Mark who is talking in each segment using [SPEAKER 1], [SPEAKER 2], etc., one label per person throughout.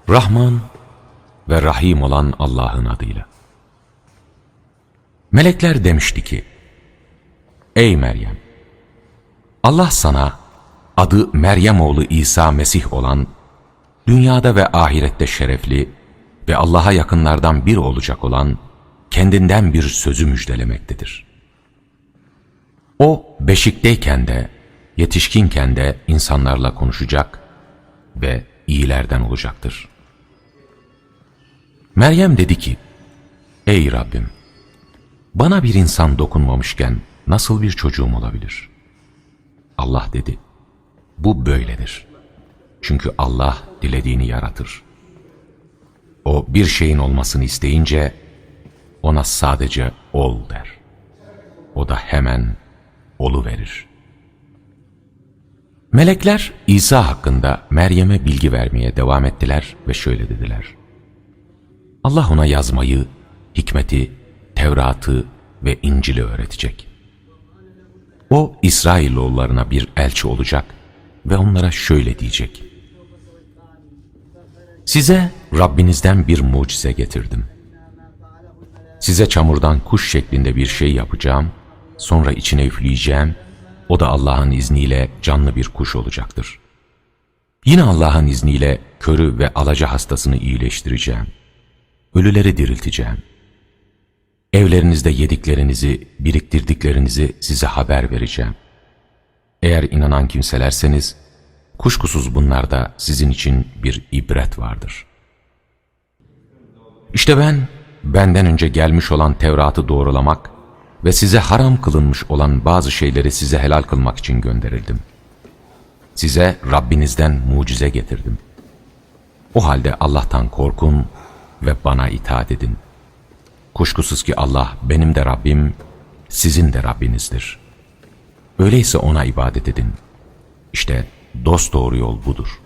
[SPEAKER 1] Rahman ve Rahim olan Allah'ın adıyla. Melekler demişti ki, ey Meryem! Allah sana adı Meryem oğlu İsa Mesih olan, dünyada ve ahirette şerefli ve Allah'a yakınlardan biri olacak olan kendinden bir sözü müjdelemektedir. O beşikteyken de, yetişkinken de insanlarla konuşacak ve iyilerden olacaktır. Meryem dedi ki, ey Rabbim! Bana bir insan dokunmamışken nasıl bir çocuğum olabilir? Allah dedi, bu böyledir. Çünkü Allah dilediğini yaratır. O bir şeyin olmasını isteyince ona sadece ol der. O da hemen oluverir. Melekler İsa hakkında Meryem'e bilgi vermeye devam ettiler ve şöyle dediler. Allah ona yazmayı, hikmeti, Tevrat'ı ve İncil'i öğretecek. O İsrailoğullarına bir elçi olacak ve onlara şöyle diyecek. Size Rabbinizden bir mucize getirdim. Size çamurdan kuş şeklinde bir şey yapacağım, sonra içine üfleyeceğim, o da Allah'ın izniyle canlı bir kuş olacaktır. Yine Allah'ın izniyle körü ve alaca hastasını iyileştireceğim. Ölüleri dirilteceğim. Evlerinizde yediklerinizi, biriktirdiklerinizi size haber vereceğim. Eğer inanan kimselerseniz, kuşkusuz bunlarda sizin için bir ibret vardır. İşte ben, benden önce gelmiş olan Tevrat'ı doğrulamak ve size haram kılınmış olan bazı şeyleri size helal kılmak için gönderildim. Size Rabbinizden mucize getirdim. O halde Allah'tan korkun ve bana itaat edin. Kuşkusuz ki Allah benim de Rabbim, sizin de Rabbinizdir. Öyleyse ona ibadet edin. İşte dosdoğru yol budur.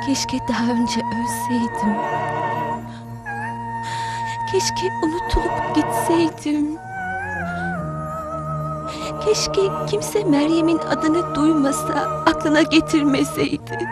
[SPEAKER 2] Keşke daha önce ölseydim. Keşke unutulup gitseydim. Keşke kimse Meryem'in adını duymasa, aklına getirmeseydi.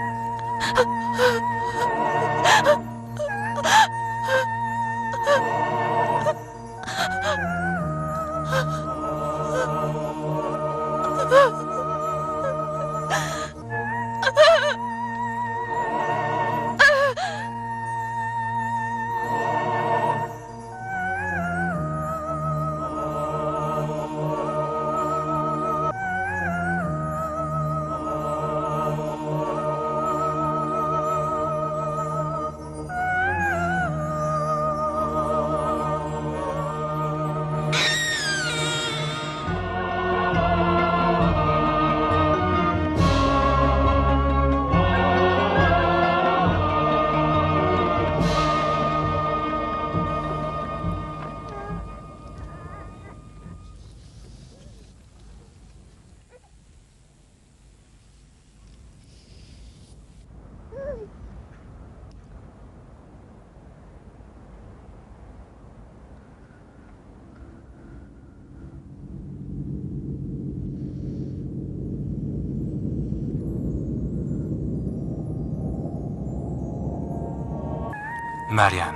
[SPEAKER 3] Meryem,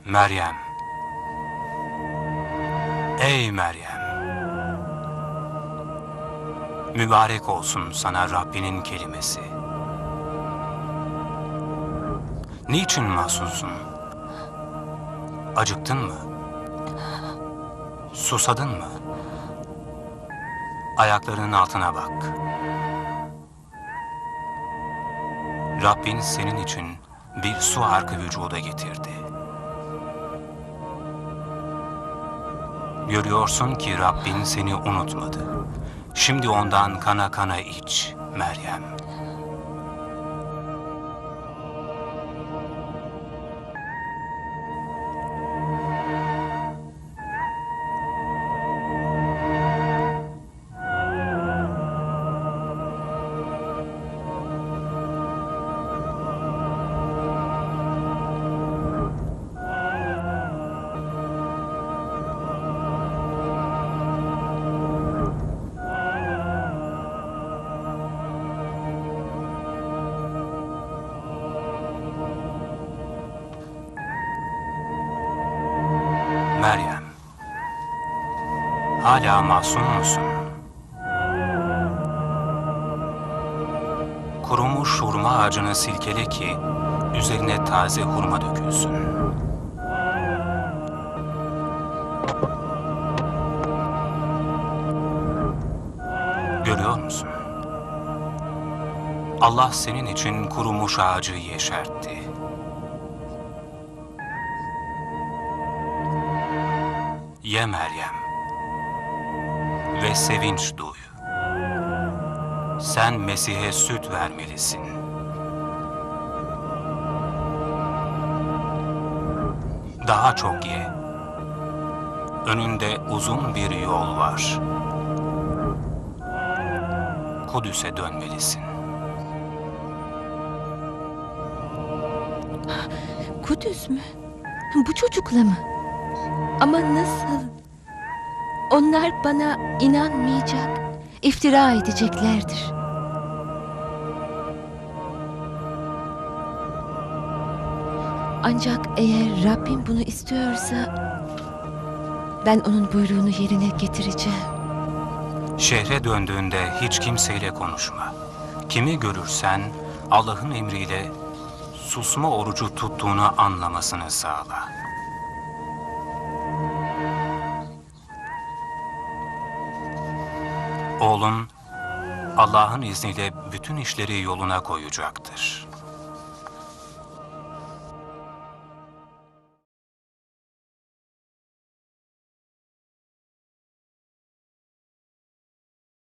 [SPEAKER 3] Meryem, ey Meryem! Mübarek olsun sana Rabbinin kelimesi. Niçin mahzunsun? Acıktın mı? Susadın mı? Ayaklarının altına bak. Rabbin senin için bir su arkı vücuda getirdi. Görüyorsun ki Rabbin seni unutmadı. Şimdi ondan kana kana iç Meryem. Meryem, hala masum musun? Kurumuş hurma ağacını silkele ki üzerine taze hurma dökülsün. Görüyor musun? Allah senin için kurumuş ağacı yeşertti. Ye Meryem ve sevinç duy. Sen Mesih'e süt vermelisin. Daha çok ye. Önünde uzun bir yol var. Kudüs'e dönmelisin.
[SPEAKER 2] Kudüs mü? Bu çocukla mı? Ama nasıl? Onlar bana inanmayacak, iftira edeceklerdir. Ancak eğer Rabbim bunu istiyorsa ben onun buyruğunu yerine getireceğim.
[SPEAKER 3] Şehre döndüğünde hiç kimseyle konuşma. Kimi görürsen Allah'ın emriyle susma orucu tuttuğunu anlamasını sağla. Oğlun Allah'ın izniyle bütün işleri yoluna koyacaktır.